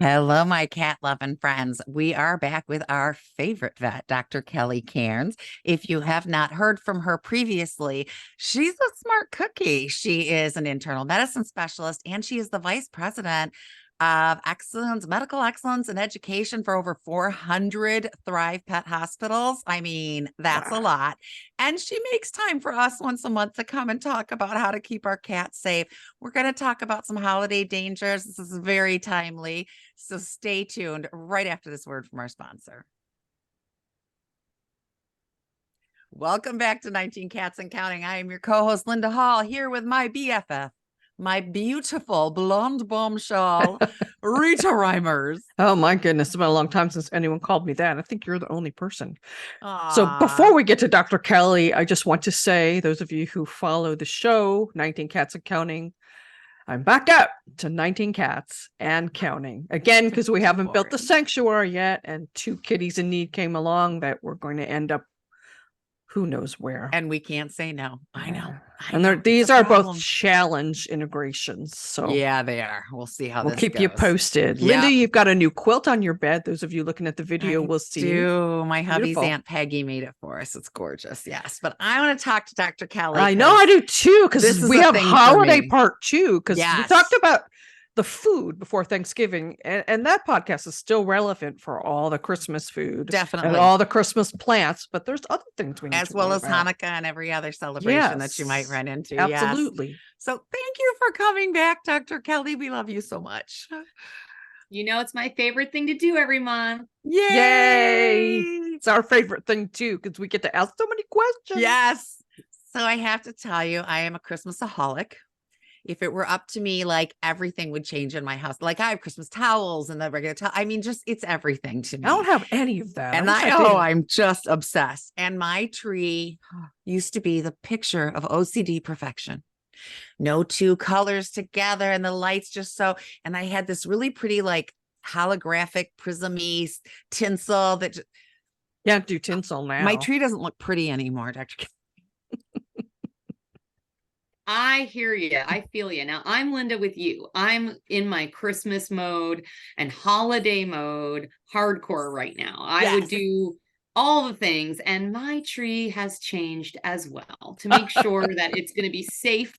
Hello, my cat loving friends. We are back with our favorite vet, Dr. Kelly Cairns. If you have not heard from her previously, she's a smart cookie. She is an internal medicine specialist and she is the vice president of excellence, medical excellence and education for over 400 Thrive Pet hospitals. I mean, that's a Wow. lot. And she makes time for us once a month to come and talk about how to keep our cats safe. We're going to talk about some holiday dangers. This is very timely. So stay tuned right after this word from our sponsor. Welcome back to 19 Cats and Counting. I am your co-host, Linda Hall, here with my BFF, my beautiful blonde bombshell, Rita Reimers. Oh my goodness, it's been a long time since anyone called me that. I think you're the only person. So Aww. before we get to Dr. Kelly, I just want to say, those of you who follow the show, 19 Cats and Counting, I'm back up to 19 cats and counting. Again, because we haven't built the sanctuary yet, and two kitties in need came along that we're going to end up who knows where. And we can't say no. I know. And these are both challenge integrations. So yeah, they are. We'll see how we'll this keep goes. you posted. Yep. Linda, you've got a new quilt on your bed. Those of you looking at the video will see. My hubby's Beautiful. Aunt Peggy made it for us. It's gorgeous. Yes. But I want to talk to Dr. Kelly. I know I do too, because we have holiday part 2, because we talked about the food before Thanksgiving, and that podcast is still relevant for all the Christmas food, definitely, and all the Christmas plants. But there's other things we need as to well as about. Hanukkah and every other celebration that you might run into. Absolutely. Yes. So thank you for coming back, Dr. Kelly. We love you so much. You know, it's my favorite thing to do every month. Yay! It's our favorite thing too, because we get to ask so many questions. Yes. So I have to tell you, I am a Christmasaholic. If it were up to me, like everything would change in my house. Like I have Christmas towels and the regular towel. I mean, just it's everything to me. I don't have any of that. And I'm just obsessed. And my tree used to be the picture of OCD perfection. No two colors together and the lights just so. And I had this really pretty, like holographic prismy tinsel that can't do tinsel now. My tree doesn't look pretty anymore, Dr. K. I hear you. I feel you. Now, I'm Linda with you. I'm in my Christmas mode and holiday mode, hardcore right now. I would do all the things, and my tree has changed as well to make sure that it's going to be safe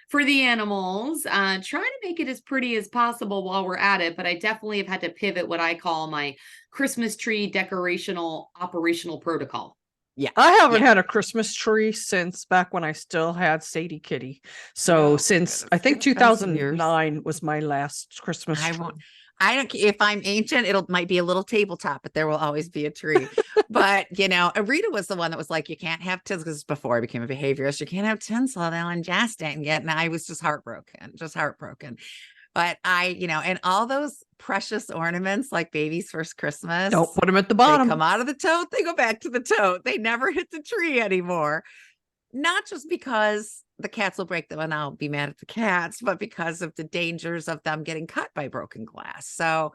for the animals. Trying to make it as pretty as possible while we're at it, but I definitely have had to pivot what I call my Christmas tree decorational operational protocol. Yeah, I haven't had a Christmas tree since back when I still had Sadie Kitty. So since I think 2009 was my last Christmas tree. I don't care if I'm ancient, might be a little tabletop, but there will always be a tree. But you know, Rita was the one that was like, you can't have tinsel, because before I became a behaviorist, you can't have tinsel, they'll ingest it and get, and I was just heartbroken. But and all those precious ornaments like baby's first Christmas, don't put them at the bottom. They come out of the tote, they go back to the tote. They never hit the tree anymore. Not just because the cats will break them and I'll be mad at the cats, but because of the dangers of them getting cut by broken glass. So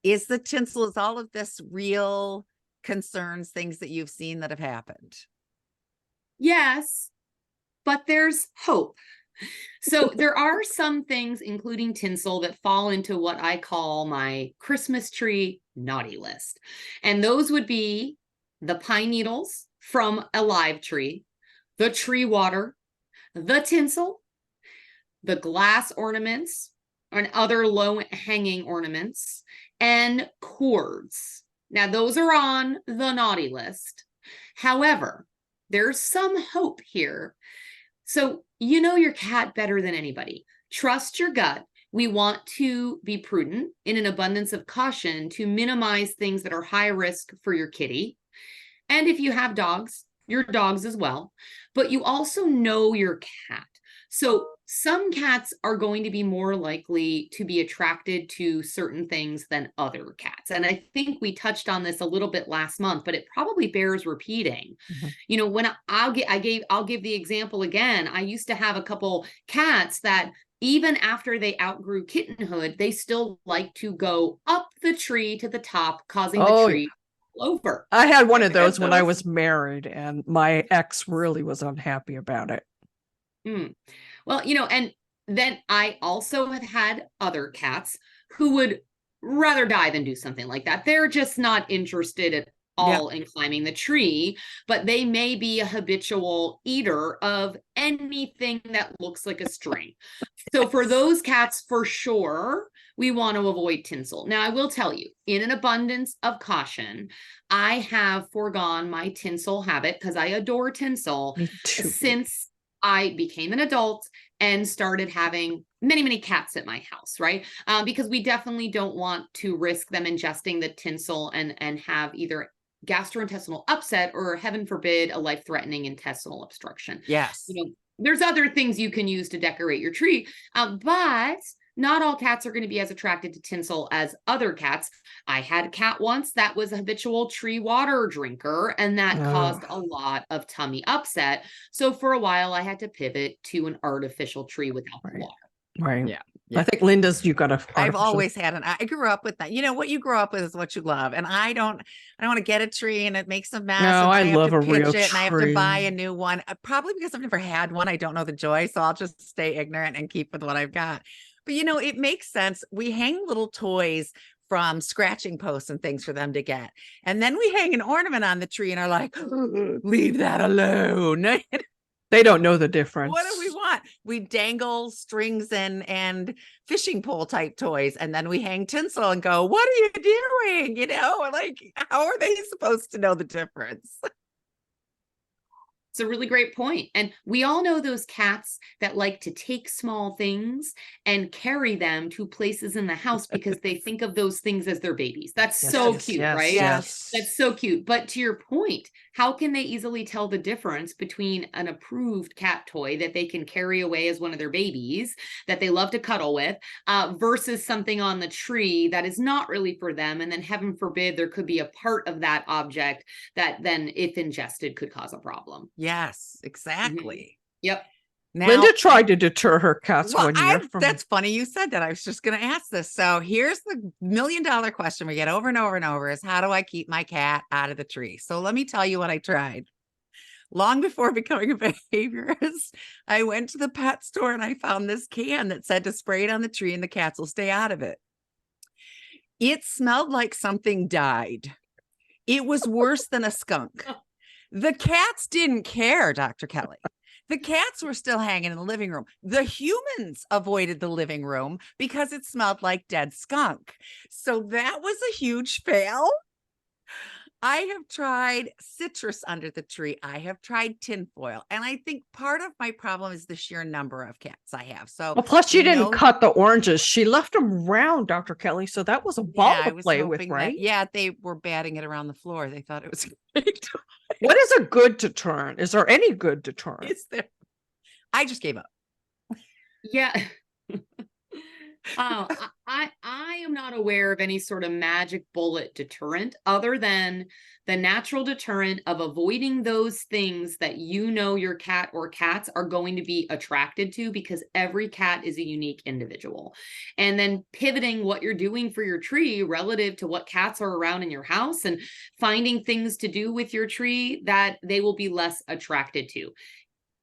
is the tinsel, is all of this real concerns, things that you've seen that have happened? Yes, but there's hope. So there are some things, including tinsel, that fall into what I call my Christmas tree naughty list. And those would be the pine needles from a live tree, the tree water, the tinsel, the glass ornaments, and other low hanging ornaments, and cords. Now, those are on the naughty list. However, there's some hope here. So you know your cat better than anybody. Trust your gut. We want to be prudent in an abundance of caution to minimize things that are high risk for your kitty. And if you have dogs, your dogs as well. But you also know your cat. So some cats are going to be more likely to be attracted to certain things than other cats. And I think we touched on this a little bit last month, but it probably bears repeating. Mm-hmm. You know, when I'll give the example again. I used to have a couple cats that even after they outgrew kittenhood, they still like to go up the tree to the top, causing the tree over. I had one of those when I was married, and my ex really was unhappy about it. Well, you know, and then I also have had other cats who would rather die than do something like that. They're just not interested at all in climbing the tree, but they may be a habitual eater of anything that looks like a string. So for those cats, for sure, we want to avoid tinsel. Now, I will tell you, in an abundance of caution, I have foregone my tinsel habit because I adore tinsel since I became an adult and started having many cats at my house, right? Because we definitely don't want to risk them ingesting the tinsel and have either gastrointestinal upset or, heaven forbid, a life-threatening intestinal obstruction. Yes. You know, there's other things you can use to decorate your tree, but not all cats are going to be as attracted to tinsel as other cats. I had a cat once that was a habitual tree water drinker, and that caused a lot of tummy upset. So for a while, I had to pivot to an artificial tree without the water. Right. Yeah. I think Linda's, you got I've always had I grew up with that. You know, what you grow up with is what you love. And I don't want to get a tree and it makes a mess. No, and I have love to a pitch real it and I have to tree. buy a new one. Probably because I've never had one. I don't know the joy. So I'll just stay ignorant and keep with what I've got. But, you know, it makes sense. We hang little toys from scratching posts and things for them to get. And then we hang an ornament on the tree and are like, leave that alone. They don't know the difference. What do we want? We dangle strings and fishing pole type toys, and then we hang tinsel and go, what are you doing? You know, like, how are they supposed to know the difference? It's a really great point. And we all know those cats that like to take small things and carry them to places in the house because they think of those things as their babies. That's so cute, right? Yes. That's so cute. But to your point, how can they easily tell the difference between an approved cat toy that they can carry away as one of their babies that they love to cuddle with versus something on the tree that is not really for them? And then, heaven forbid, there could be a part of that object that then, if ingested, could cause a problem. Yes, exactly. Yep. Now, Linda tried to deter her cats one year. That's funny you said that. I was just going to ask this. So here's the $1 million question we get over and over and over is, how do I keep my cat out of the tree? So let me tell you what I tried. Long before becoming a behaviorist, I went to the pet store and I found this can that said to spray it on the tree and the cats will stay out of it. It smelled like something died. It was worse than a skunk. The cats didn't care, Dr. Kelly. The cats were still hanging in the living room. The humans avoided the living room because it smelled like dead skunk. So that was a huge fail. I have tried citrus under the tree. I have tried tinfoil. And I think part of my problem is the sheer number of cats I have. So, well, plus she didn't cut the oranges. She left them round, Dr. Kelly. So that was a ball to play with, right? They were batting it around the floor. They thought it was great. What is a good deterrent? Is there any good deterrent? Is there? I just gave up. Yeah. I am not aware of any sort of magic bullet deterrent other than the natural deterrent of avoiding those things that you know your cat or cats are going to be attracted to, because every cat is a unique individual. And then pivoting what you're doing for your tree relative to what cats are around in your house and finding things to do with your tree that they will be less attracted to.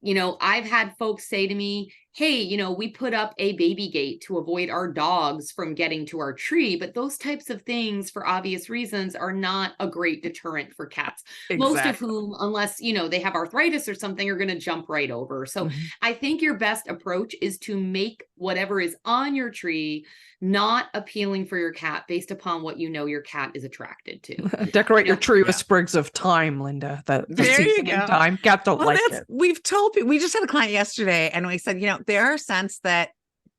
You know, I've had folks say to me, hey, you know, we put up a baby gate to avoid our dogs from getting to our tree, but those types of things, for obvious reasons, are not a great deterrent for cats. Exactly. Most of whom, unless, you know, they have arthritis or something, are going to jump right over. So I think your best approach is to make whatever is on your tree not appealing for your cat based upon what you know your cat is attracted to. Decorate your tree with sprigs of thyme, Linda. There you go. Thyme. Cats don't like it. We've told people, we just had a client yesterday and we said, you know, there are scents that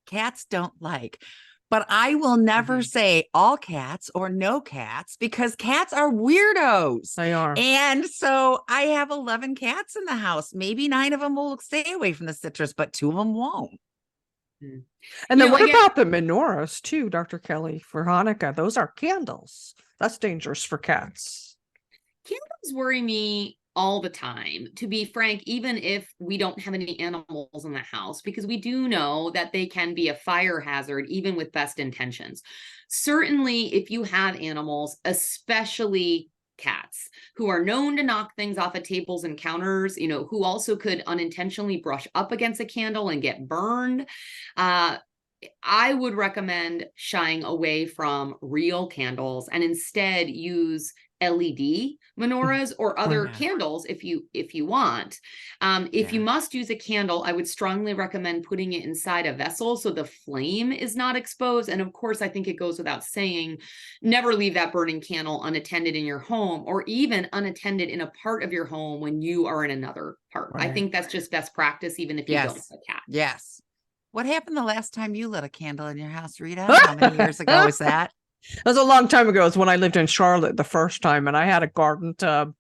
cats don't like, but I will never say all cats or no cats, because cats are weirdos. They are. And so I have 11 cats in the house. Maybe 9 of them will stay away from the citrus, but 2 of them won't. And then what about the menorahs too, Dr. Kelly, for Hanukkah? Those are candles. That's dangerous for cats. Candles worry me all the time, to be frank, even if we don't have any animals in the house, because we do know that they can be a fire hazard, even with best intentions. Certainly, if you have animals, especially cats, who are known to knock things off of tables and counters, you know, who also could unintentionally brush up against a candle and get burned. I would recommend shying away from real candles and instead use LED menorahs or other Yeah. candles if you want. If you Yeah. must use a candle, I would strongly recommend putting it inside a vessel so the flame is not exposed. And of course, I think it goes without saying, never leave that burning candle unattended in your home, or even unattended in a part of your home when you are in another part. I Right. think that's just best practice, even if you don't have Yes. a cat. Yes. What happened the last time you lit a candle in your house, Rita? How many years ago was that? It was a long time ago. It was when I lived in Charlotte the first time, and I had a garden tub.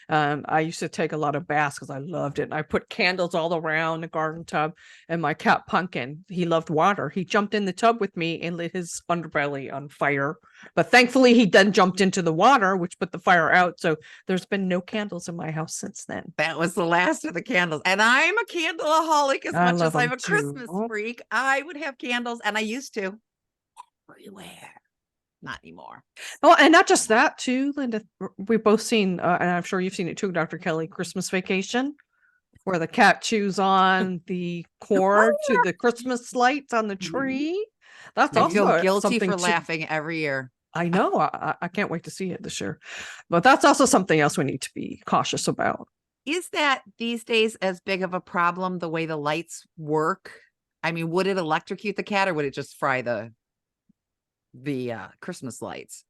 And I used to take a lot of baths because I loved it. And I put candles all around the garden tub. And my cat Pumpkin, he loved water. He jumped in the tub with me and lit his underbelly on fire. But thankfully, he then jumped into the water, which put the fire out. So there's been no candles in my house since then. That was the last of the candles. And I'm a candleaholic as I much love as I'm 'em a Christmas too. freak. I would have candles, and I used to everywhere. Not anymore. Oh, and not just that too, Linda. We've both seen, and I'm sure you've seen it too, Dr. Kelly, Christmas Vacation, where the cat chews on the cord to the Christmas lights on the tree. That's I also feel guilty something for to- laughing every year. I know. I can't wait to see it this year. But that's also something else we need to be cautious about. Is that these days as big of a problem, the way the lights work? I mean, would it electrocute the cat, or would it just fry the Christmas lights?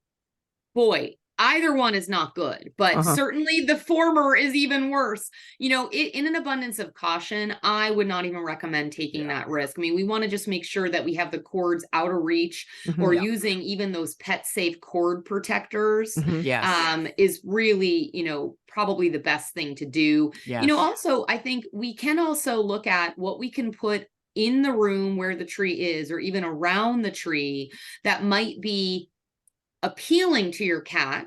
Boy, either one is not good, but certainly the former is even worse. You know, in an abundance of caution, I would not even recommend taking that risk. I mean, we want to just make sure that we have the cords out of reach, or using even those pet safe cord protectors. Yes. Is really, you know, probably the best thing to do. Yes. You know, also, I think we can also look at what we can put in the room where the tree is, or even around the tree, that might be appealing to your cat,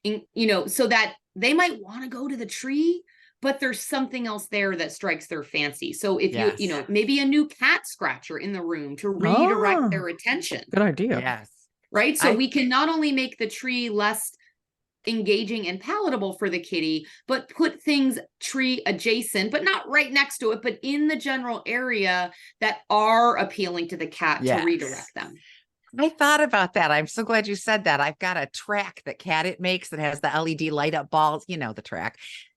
you know, so that they might want to go to the tree, but there's something else there that strikes their fancy. So if you know, maybe a new cat scratcher in the room to redirect their attention. Good idea. Yes. Right. So we can not only make the tree less engaging and palatable for the kitty, but put things tree adjacent, but not right next to it, but in the general area that are appealing to the cat to redirect them. I thought about that. I'm so glad you said that. I've got a track that Cat makes that has the LED light up balls, you know, the track.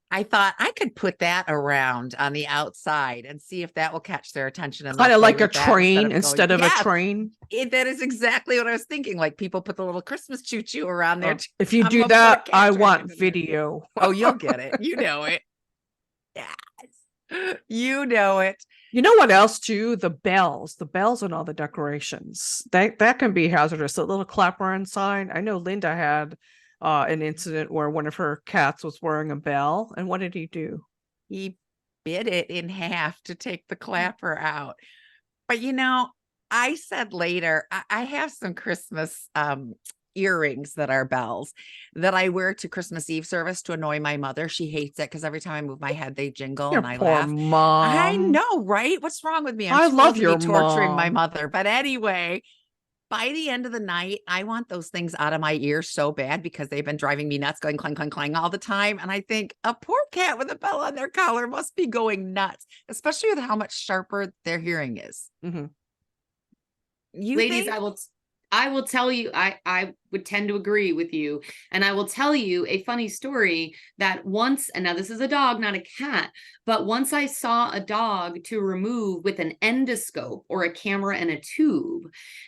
I thought I could put that around on the outside and see if that will catch their attention. Kind of like a train instead of a train. That is exactly what I was thinking. Like, people put the little Christmas choo-choo around there. If you do that, I want video. Oh, you'll get it. You know it. Yes. You know it. You know what else too? The bells and all the decorations. That can be hazardous. A little clapper inside. I know Linda had an incident where one of her cats was wearing a bell, and what did he do? He bit it in half to take the clapper out. But you know, I said later, I have some Christmas earrings that are bells that I wear to Christmas Eve service to annoy my mother. She hates it because every time I move my head, they jingle. Your and I poor laugh. Mom. I know, right? What's wrong with me? I love your torturing mom. my mother. But anyway, by the end of the night, I want those things out of my ears so bad because they've been driving me nuts, going clang, clang, clang all the time. And I think a poor cat with a bell on their collar must be going nuts, especially with how much sharper their hearing is. Ladies, think? I will tell you, I would tend to agree with you. And I will tell you a funny story that once, and now this is a dog, not a cat, but once I saw a dog to remove with an endoscope, or a camera and a tube,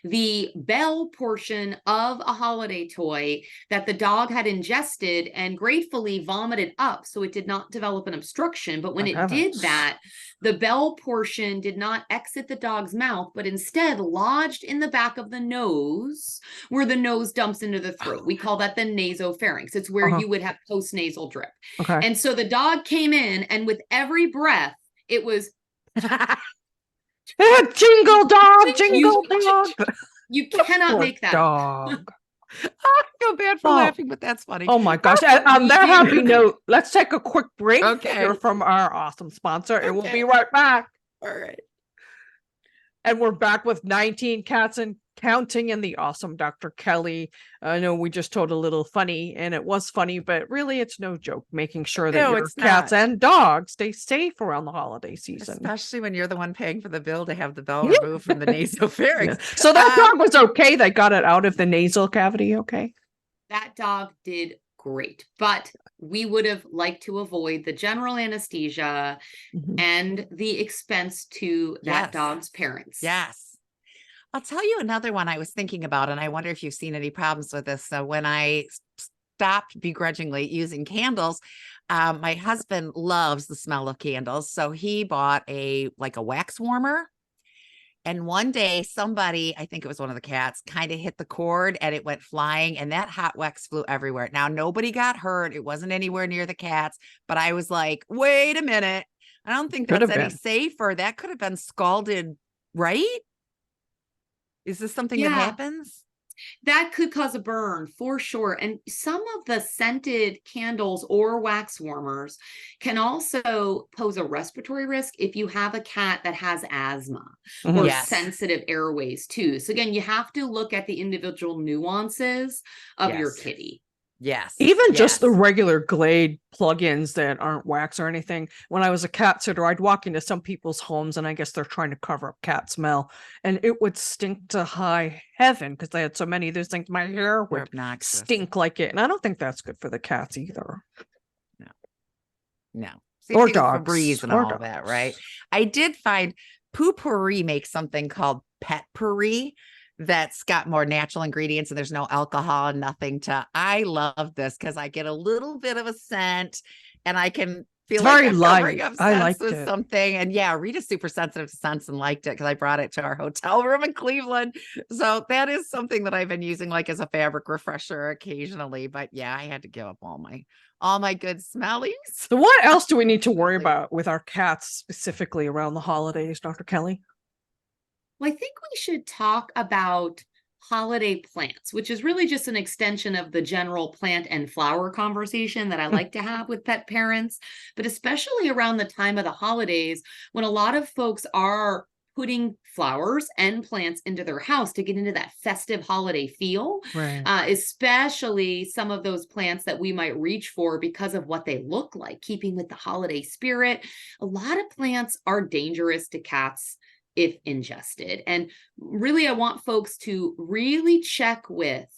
the bell portion of a holiday toy that the dog had ingested and gratefully vomited up, so it did not develop an obstruction. But when it did that, the bell portion did not exit the dog's mouth, but instead lodged in the back of the nose, where the nose dumps into the throat. We call that the nasopharynx. It's where you would have post-nasal drip. And so the dog came in, and with every breath, it was jingle dog, jingle dog. You cannot make that dog. I feel bad for laughing, but that's funny. Oh my gosh. On that happy note, let's take a quick break here from our awesome sponsor, and we'll be right back. All right. And we're back with 19 Cats and counting and the awesome Dr. Kelly. I know we just told a little funny, and it was funny, but really it's no joke, making sure that No, your it's cats not. and dogs stay safe around the holiday season. Especially when you're the one paying for the bill to have the bell Yeah. removed from the nasopharynx. Yeah. So that dog was okay. They got it out of the nasal cavity. Okay. That dog did great, but we would have liked to avoid the general anesthesia Mhm. and the expense to that Yes. dog's parents. Yes. I'll tell you another one I was thinking about, and I wonder if you've seen any problems with this. So when I stopped begrudgingly using candles, my husband loves the smell of candles. So he bought a wax warmer. And one day somebody, I think it was one of the cats, kind of hit the cord and it went flying, and that hot wax flew everywhere. Now, nobody got hurt. It wasn't anywhere near the cats, but I was like, wait a minute. I don't think Could that's have any been. safer. That could have been scalded, right? Is this something that Yeah. happens? That could cause a burn for sure. And some of the scented candles or wax warmers can also pose a respiratory risk if you have a cat that has asthma Mhm. or Yes. sensitive airways too. So again, you have to look at the individual nuances of your Yes. kitty. Yes. Even just the Yes. regular Glade plugins that aren't wax or anything. When I was a cat sitter, I'd walk into some people's homes, and I guess they're trying to cover up cat smell, and it would stink to high heaven because they had so many of those things. My hair They're would obnoxious. stink like it, and I don't think that's good for the cats either. No. Same Or thing with dogs. Febreze and Or all that, dogs. right? I did find Poopery makes something called Pet Puree that's got more natural ingredients, and there's no alcohol and nothing to. I love this because I get a little bit of a scent, and I can feel It's like very I'm covering light. up I scents liked with it. something. And yeah, Rita's super sensitive to scents and liked it because I brought it to our hotel room in Cleveland. So that is something that I've been using like as a fabric refresher occasionally. But yeah, I had to give up all my good smellies. So what else do we need to worry Absolutely. about with our cats specifically around the holidays, Dr. Kelly? Well, I think we should talk about holiday plants, which is really just an extension of the general plant and flower conversation that I like to have with pet parents, but especially around the time of the holidays when a lot of folks are putting flowers and plants into their house to get into that festive holiday feel, Right. especially some of those plants that we might reach for because of what they look like, keeping with the holiday spirit. A lot of plants are dangerous to cats if ingested. And really, I want folks to really check with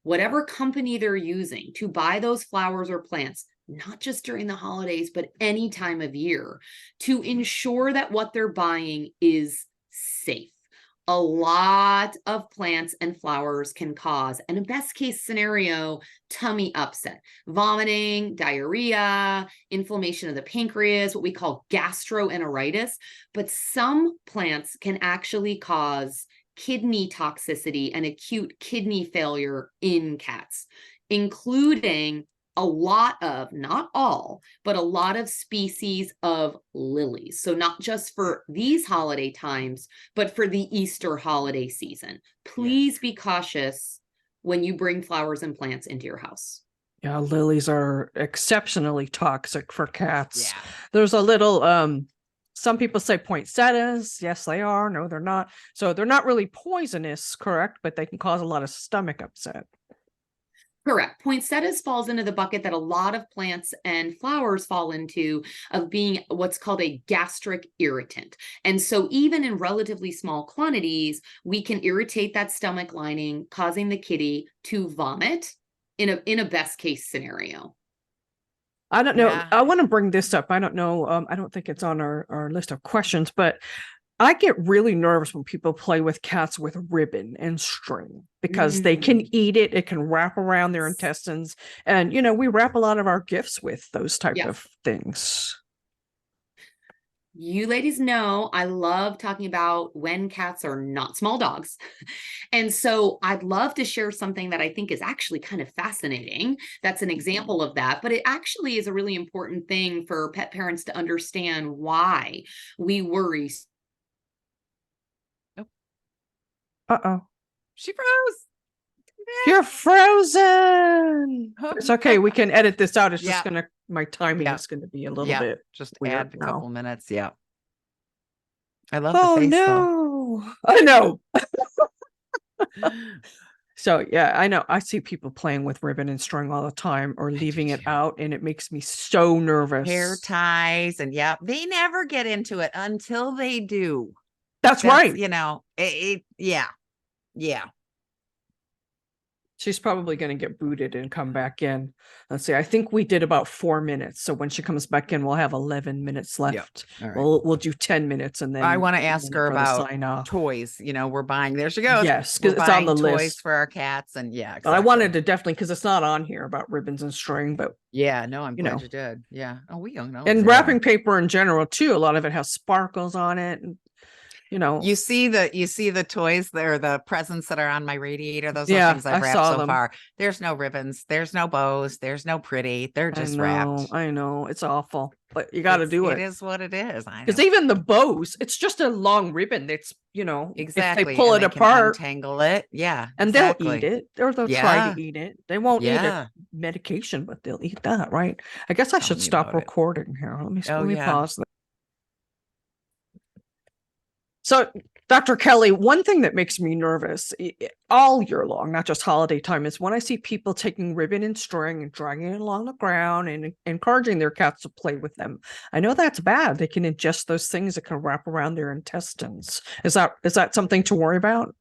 whatever company they're using to buy those flowers or plants, not just during the holidays, but any time of year, to ensure that what they're buying is safe. A lot of plants and flowers can cause, and a best case scenario, tummy upset, vomiting, diarrhea, inflammation of the pancreas, what we call gastroenteritis. But some plants can actually cause kidney toxicity and acute kidney failure in cats, including a lot of, not all, but a lot of species of lilies. So not just for these holiday times, but for the Easter holiday season. Please be cautious when you bring flowers and plants into your house. Yeah, lilies are exceptionally toxic for cats. Yeah. There's a little some people say poinsettias. Yes, they are. No, they're not. So they're not really poisonous, correct? But they can cause a lot of stomach upset. Correct. Poinsettias falls into the bucket that a lot of plants and flowers fall into of being what's called a gastric irritant. And so even in relatively small quantities, we can irritate that stomach lining, causing the kitty to vomit in a best case scenario. I don't know. Yeah. I want to bring this up. I don't know. I don't think it's on our list of questions, but I get really nervous when people play with cats with ribbon and string because they can eat it. It can wrap around their intestines. And, we wrap a lot of our gifts with those type of things. You ladies know I love talking about when cats are not small dogs. And so I'd love to share something that I think is actually kind of fascinating. That's an example of that, but it actually is a really important thing for pet parents to understand why we worry. Uh-oh. She froze. You're frozen. It's okay. We can edit this out. It's Yeah. just my timing Yeah. is going to be a little Yeah. bit Just weird add a now. couple minutes. Yeah. I love Oh the face though. no. I know. So yeah, I know. I see people playing with ribbon and string all the time or leaving it too. out, and it makes me so nervous. Hair ties and they never get into it until they do. That's right. Yeah. She's probably going to get booted and come back in. Let's see. I think we did about 4 minutes. So when she comes back in, we'll have 11 minutes left. All right. We'll do 10 minutes, and then I want to ask her about sign off. toys. We're buying. There she goes. Yes, because it's on the toys list for our cats, and exactly. But I wanted to definitely, because it's not on here about ribbons and string. But I'm glad you did. Yeah. Oh, we don't know. And wrapping paper in general too. A lot of it has sparkles on it. And, you see the toys there, the presents that are on my radiator. Those are things I've wrapped so far. There's no ribbons, there's no bows, there's no pretty. They're just wrapped. I know it's awful, but you got to do it. It is what it is. Because even the bows, it's just a long ribbon. That's exactly. If they pull it apart, untangle it. Yeah, and they'll eat it, or they'll try to eat it. They won't eat it medication, but they'll eat that, right? I guess I should stop recording here. Let me pause that. So, Dr. Kelly, one thing that makes me nervous all year long, not just holiday time, is when I see people taking ribbon and string and dragging it along the ground and encouraging their cats to play with them. I know that's bad. They can ingest those things that can wrap around their intestines. Is that something to worry about?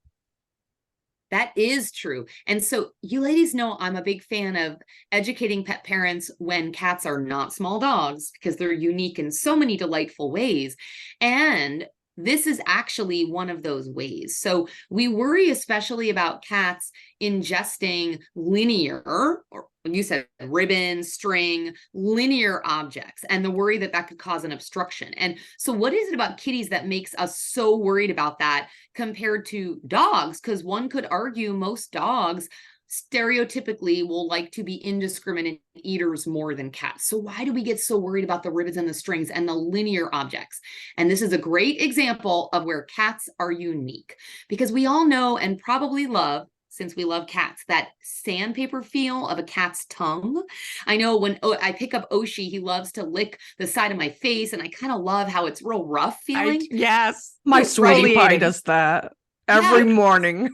That is true. And so you ladies know I'm a big fan of educating pet parents when cats are not small dogs, because they're unique in so many delightful ways. And this is actually one of those ways. So we worry especially about cats ingesting linear, or you said ribbon, string, linear objects, and the worry that could cause an obstruction. And so what is it about kitties that makes us so worried about that compared to dogs? Because one could argue most dogs stereotypically will like to be indiscriminate eaters more than cats. So why do we get so worried about the ribbons and the strings and the linear objects? And this is a great example of where cats are unique, because we all know and probably love, since we love cats, that sandpaper feel of a cat's tongue. I know when I pick up Oshi, he loves to lick the side of my face, and I kind of love how it's real rough feeling. Yes. My sweetie pie does that every morning.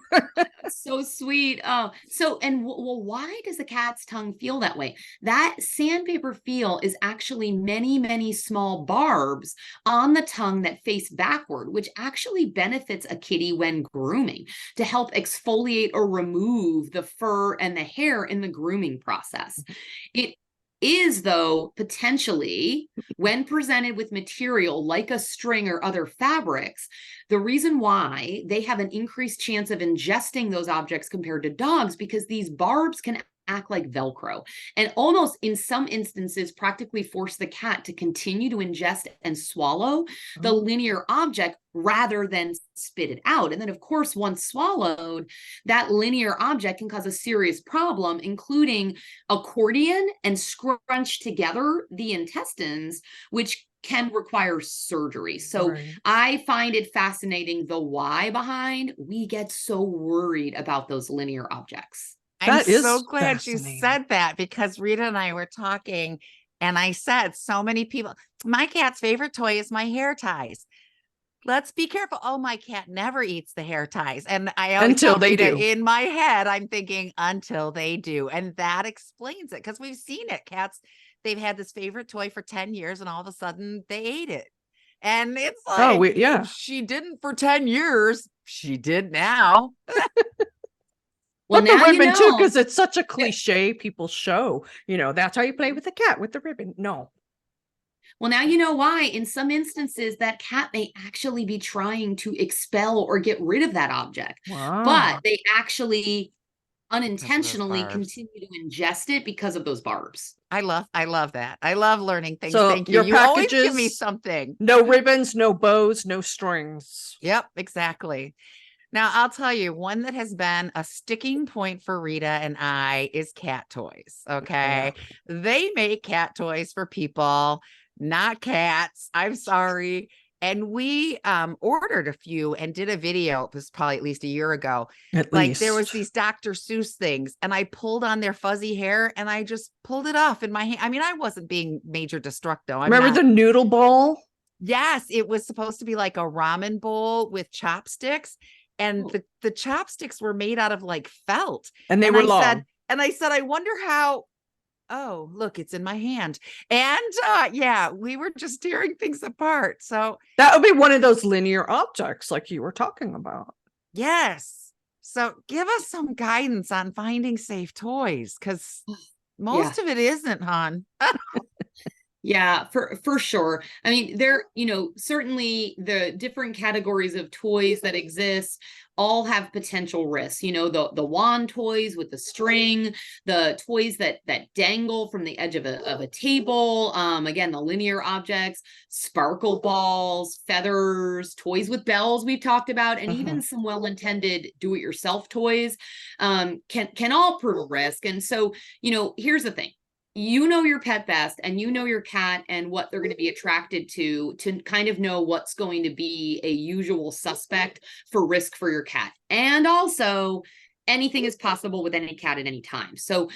So sweet. Oh, so, and well, why does a cat's tongue feel that way? That sandpaper feel is actually many, many small barbs on the tongue that face backward, which actually benefits a kitty when grooming, to help exfoliate or remove the fur and the hair in the grooming process. It is, though, potentially, when presented with material like a string or other fabrics, the reason why they have an increased chance of ingesting those objects compared to dogs, because these barbs can act like Velcro and almost in some instances practically force the cat to continue to ingest and swallow the linear object rather than spit it out. And then, of course, once swallowed, that linear object can cause a serious problem, including accordion and scrunch together the intestines, which can require surgery. So I find it fascinating the why behind we get so worried about those linear objects. I'm so glad you said that, because Rita and I were talking, and I said, so many people, my cat's favorite toy is my hair ties. Let's be careful. Oh, my cat never eats the hair ties. And I always until they do. In my head, I'm thinking until they do. And that explains it, because we've seen it. Cats, they've had this favorite toy for 10 years and all of a sudden they ate it. And it's like, she didn't for 10 years. She did now. Well, but the ribbon too, because it's such a cliche. People show, that's how you play with the cat, with the ribbon. No. Well, now you know why. In some instances, that cat may actually be trying to expel or get rid of that object, but they actually unintentionally continue to ingest it because of those barbs. I love that. I love learning things. So thank you. You always give me something. No ribbons, no bows, no strings. Yep, exactly. Now, I'll tell you, one that has been a sticking point for Rita and I is cat toys. Okay. Yeah. They make cat toys for people, not cats. I'm sorry. And we ordered a few and did a video. It was probably at least a year ago. There was these Dr. Seuss things, and I pulled on their fuzzy hair and I just pulled it off in my hand. I mean, I wasn't being major destructo. Remember the noodle bowl? Yes. It was supposed to be like a ramen bowl with chopsticks. and the chopsticks were made out of like felt. And they were long. I said, I wonder how. Oh, look, it's in my hand. And yeah, we were just tearing things apart. So that would be one of those linear objects like you were talking about. yes. So give us some guidance on finding safe toys, because most of it isn't, hon. Yeah, for sure. I mean, there, certainly the different categories of toys that exist all have potential risks. The wand toys with the string, the toys that dangle from the edge of a table. Again, the linear objects, sparkle balls, feathers, toys with bells we've talked about, and even some well-intended do-it-yourself toys can all prove a risk. And so, here's the thing. Your pet best, and your cat and what they're going to be attracted to kind of know what's going to be a usual suspect for risk for your cat. And also, anything is possible with any cat at any time. So,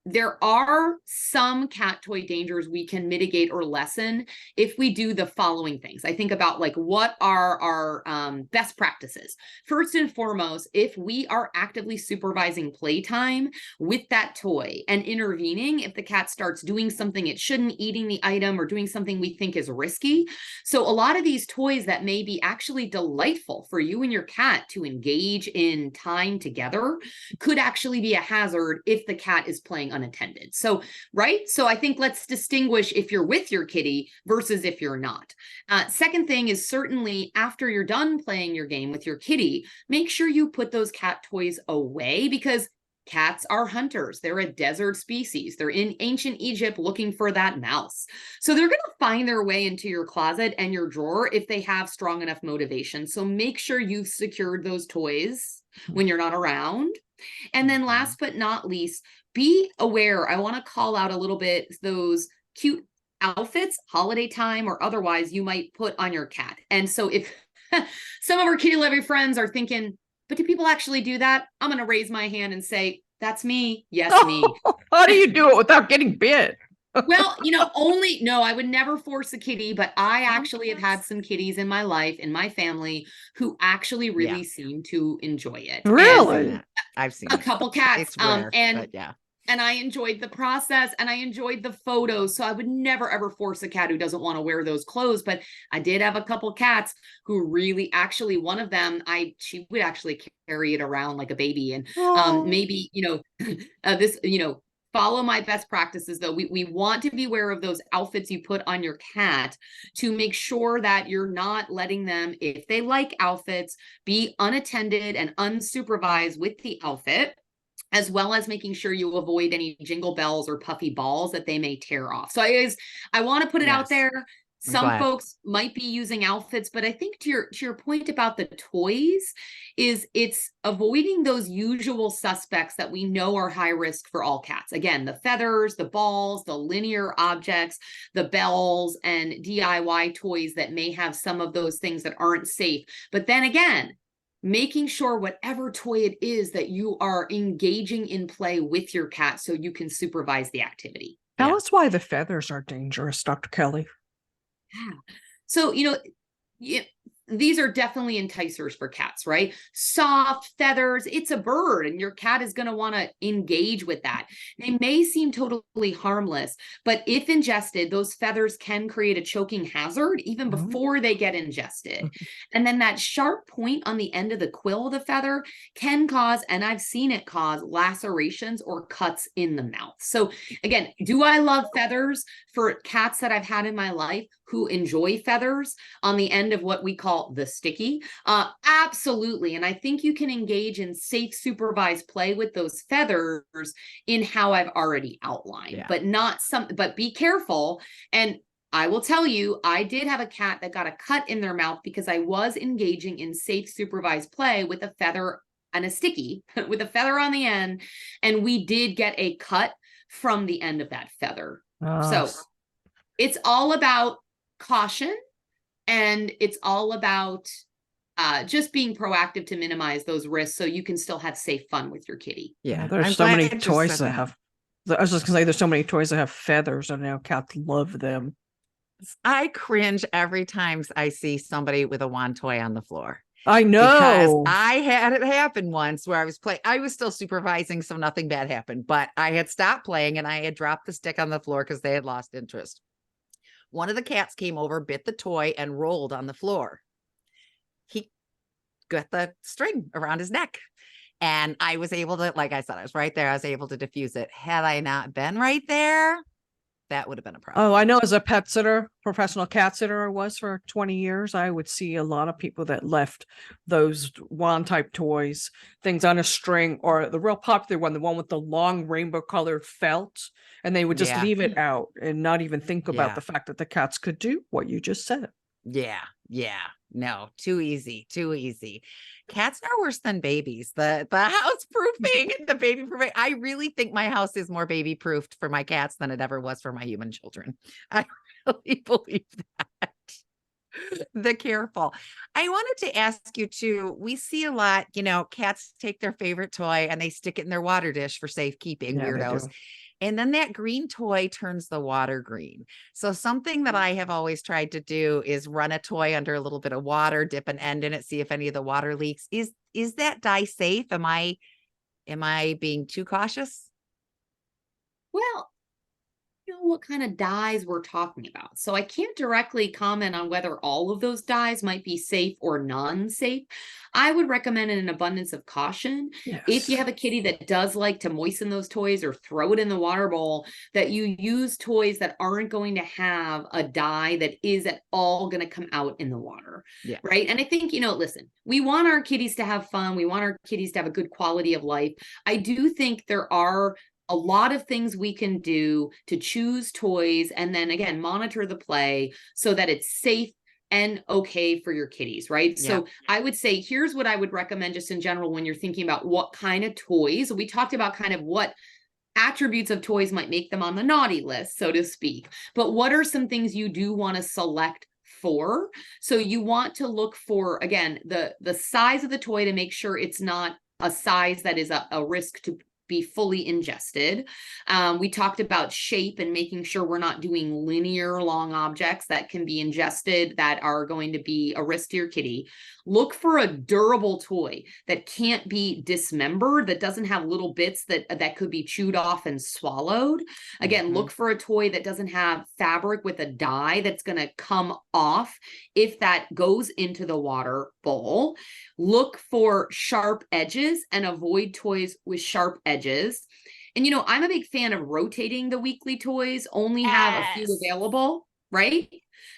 there are some cat toy dangers we can mitigate or lessen if we do the following things. I think about like, what are our best practices? First and foremost, if we are actively supervising playtime with that toy and intervening if the cat starts doing something it shouldn't, eating the item, or doing something we think is risky. So a lot of these toys that may be actually delightful for you and your cat to engage in time together could actually be a hazard if the cat is playing unattended. So, right. So I think let's distinguish if you're with your kitty versus if you're not. Second thing is, certainly after you're done playing your game with your kitty, make sure you put those cat toys away, because cats are hunters. They're a desert species. They're in ancient Egypt looking for that mouse. So they're going to find their way into your closet and your drawer if they have strong enough motivation. So make sure you've secured those toys when you're not around. And then last but not least, be aware. I want to call out a little bit those cute outfits, holiday time or otherwise, you might put on your cat. And so if some of our kitty loving friends are thinking, but do people actually do that? I'm going to raise my hand and say, that's me. Yes, me. How do you do it without getting bit? Well, I would never force a kitty, but I actually have had some kitties in my life, in my family, who actually really seem to enjoy it. Really? And I've seen a couple cats. It's rare, but and I enjoyed the process and I enjoyed the photos. So I would never, ever force a cat who doesn't want to wear those clothes. But I did have a couple cats who really, actually, one of them, she would actually carry it around like a baby. And maybe, follow my best practices, though. We want to be aware of those outfits you put on your cat to make sure that you're not letting them, if they like outfits, be unattended and unsupervised with the outfit, as well as making sure you avoid any jingle bells or puffy balls that they may tear off. So I want to put it out there. Some folks might be using outfits, but I think to your point about the toys, it's avoiding those usual suspects that we know are high risk for all cats. Again, the feathers, the balls, the linear objects, the bells, and DIY toys that may have some of those things that aren't safe. But then again, making sure whatever toy it is that you are engaging in play with your cat so you can supervise the activity. Tell us why the feathers are dangerous, Dr. Kelly. Yeah. So, these are definitely enticers for cats, right? Soft feathers, it's a bird, and your cat is going to want to engage with that. They may seem totally harmless, but if ingested, those feathers can create a choking hazard even before they get ingested. And then that sharp point on the end of the quill of the feather can cause, and I've seen it cause, lacerations or cuts in the mouth. So again, do I love feathers? For cats that I've had in my life who enjoy feathers on the end of what we call the sticky, absolutely. And I think you can engage in safe supervised play with those feathers in how I've already outlined, but be careful. And I will tell you, I did have a cat that got a cut in their mouth because I was engaging in safe supervised play with a feather and a sticky with a feather on the end. And we did get a cut from the end of that feather. So it's all about caution, and it's all about just being proactive to minimize those risks so you can still have safe fun with your kitty. Yeah, there's so many toys that have, I was just gonna say, there's so many toys that have feathers, and now cats love them. I cringe every time I see somebody with a wand toy on the floor. I because know. I had it happen once where I was still supervising, so nothing bad happened, but I had stopped playing and I had dropped the stick on the floor because they had lost interest. One of the cats came over, bit the toy, and rolled on the floor. He got the string around his neck. And I was able to, like I said, I was right there. I was able to diffuse it. Had I not been right there, that would have been a problem. Oh, I know as a pet sitter, professional cat sitter I was for 20 years, I would see a lot of people that left those wand type toys, things on a string, or the real popular one, the one with the long rainbow colored felt, and they would just Yeah. leave it out and not even think about Yeah. the fact that the cats could do what you just said. Yeah. Yeah. No, too easy. Too easy. Cats are worse than babies. The house proofing and the baby proofing. I really think my house is more baby proofed for my cats than it ever was for my human children. I really believe that. The careful. I wanted to ask you too. We see a lot, cats take their favorite toy and they stick it in their water dish for safekeeping, Yeah, they weirdos. do. And then that green toy turns the water green. So something that I have always tried to do is run a toy under a little bit of water, dip an end in it, see if any of the water leaks. Is that dye safe? Am I being too cautious? Well, what kind of dyes we're talking about. So I can't directly comment on whether all of those dyes might be safe or non-safe. I would recommend in an abundance of caution, if you Yes. have a kitty that does like to moisten those toys or throw it in the water bowl, that you use toys that aren't going to have a dye that is at all going to come out in the water. Yeah. Right. And I think, listen, we want our kitties to have fun. We want our kitties to have a good quality of life. I do think there are a lot of things we can do to choose toys and then again monitor the play so that it's safe and okay for your kitties, right? Yeah. So I would say here's what I would recommend just in general when you're thinking about what kind of toys. We talked about kind of what attributes of toys might make them on the naughty list, so to speak. But what are some things you do want to select for? So you want to look for, again, the size of the toy to make sure it's not a size that is a risk to be fully ingested. We talked about shape and making sure we're not doing linear long objects that can be ingested that are going to be a risk to your kitty. Look for a durable toy that can't be dismembered, that doesn't have little bits that could be chewed off and swallowed. Again, look for a toy that doesn't have fabric with a dye that's going to come off if that goes into the water bowl. Look for sharp edges and avoid toys with sharp edges. And, I'm a big fan of rotating the weekly toys, only have a few available, right?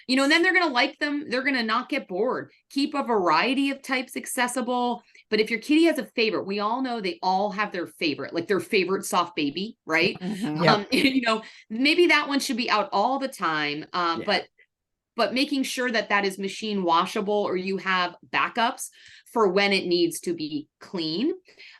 And then they're going to like them. They're going to not get bored. Keep a variety of types accessible. But if your kitty has a favorite, we all know they all have their favorite, like their favorite soft baby, right? Yep. Maybe that one should be out all the time. But making sure that is machine washable or you have backups for when it needs to be clean.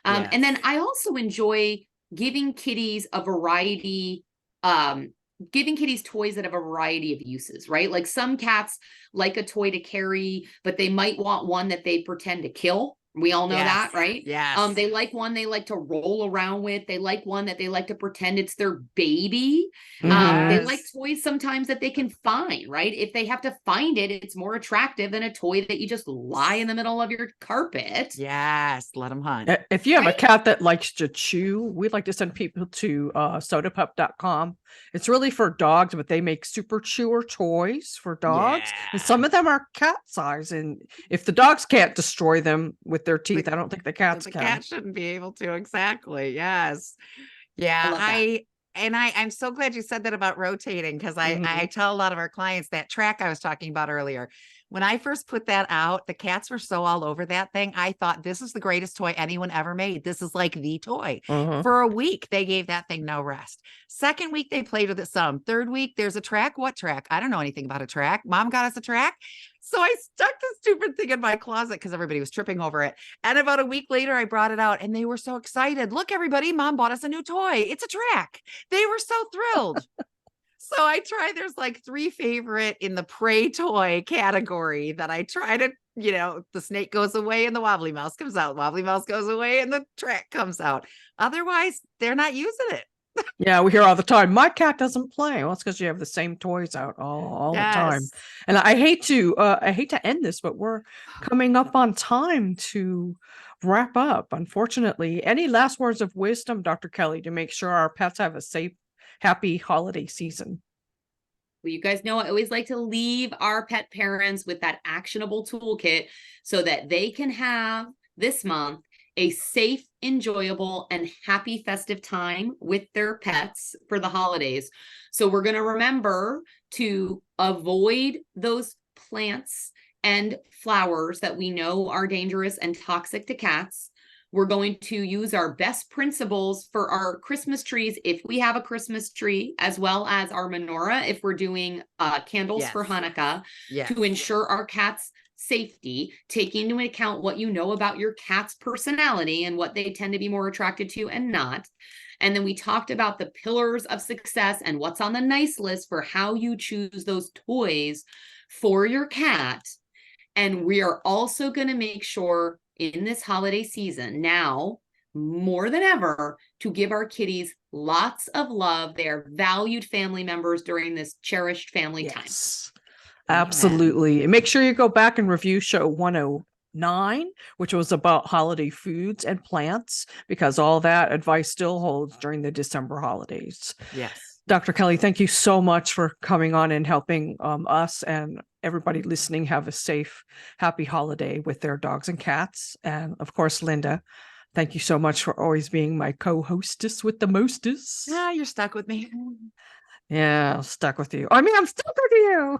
And then I also enjoy giving kitties a variety, giving kitties toys that have a variety of uses, right? Like some cats like a toy to carry, but they might want one that they pretend to kill. We all know that, right? Yes. They like one they like to roll around with. They like one that they like to pretend it's their baby. They like toys sometimes that they can find, right? If they have to find it, it's more attractive than a toy that you just lie in the middle of your carpet. Yes. Let them hunt. If you have a cat that likes to chew, we'd like to send people to sodapup.com. It's really for dogs, but they make super chewer toys for dogs. And some of them are cat size. And if the dogs can't destroy them with their teeth, I don't think the cats can. The cat shouldn't be able to. Exactly. Yes. Yeah. I'm so glad you said that about rotating because I tell a lot of our clients that track I was talking about earlier. When I first put that out, the cats were so all over that thing. I thought this is the greatest toy anyone ever made. This is like the toy. For a week, they gave that thing no rest. Second week, they played with it some. Third week, there's a track. What track? I don't know anything about a track. Mom got us a track. So I stuck the stupid thing in my closet because everybody was tripping over it. And about a week later, I brought it out and they were so excited. Look, everybody, Mom bought us a new toy. It's a track. They were so thrilled. So I try, there's like 3 favorite in the prey toy category that I try to, the snake goes away and the wobbly mouse comes out. Wobbly mouse goes away and the track comes out. Otherwise, they're not using it. Yeah, we hear all the time, my cat doesn't play. Well, it's because you have the same toys out all the time. Yes. And I hate to end this, but we're coming up on time to wrap up. Unfortunately, any last words of wisdom, Dr. Kelly, to make sure our pets have a safe, happy holiday season? Well, you guys know I always like to leave our pet parents with that actionable toolkit so that they can have this month a safe, enjoyable, and happy festive time with their pets for the holidays. So we're going to remember to avoid those plants and flowers that we know are dangerous and toxic to cats. We're going to use our best principles for our Christmas trees if we have a Christmas tree, as well as our menorah if we're doing candles for Hanukkah, to ensure our cats' safety, taking into account what you know about your cat's personality and what they tend to be more attracted to and not. And then we talked about the pillars of success and what's on the nice list for how you choose those toys for your cat. And we are also going to make sure in this holiday season now more than ever to give our kitties lots of love. They are valued family members during this cherished family time. Absolutely. And make sure you go back and review show 109, which was about holiday foods and plants, because all that advice still holds during the December holidays. Yes. Dr. Kelly, thank you so much for coming on and helping us and everybody listening have a safe, happy holiday with their dogs and cats. And of course, Linda, thank you so much for always being my co-hostess with the mostest. Yeah, you're stuck with me. Yeah, stuck with you. I mean, I'm stuck with you.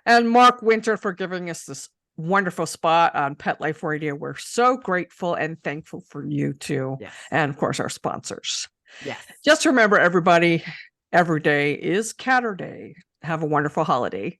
And Mark Winter for giving us this wonderful spot on Pet Life Radio. We're so grateful and thankful for you too. Yes. And of course, our sponsors. Yes. Just remember, everybody, every day is Catterday. Have a wonderful holiday.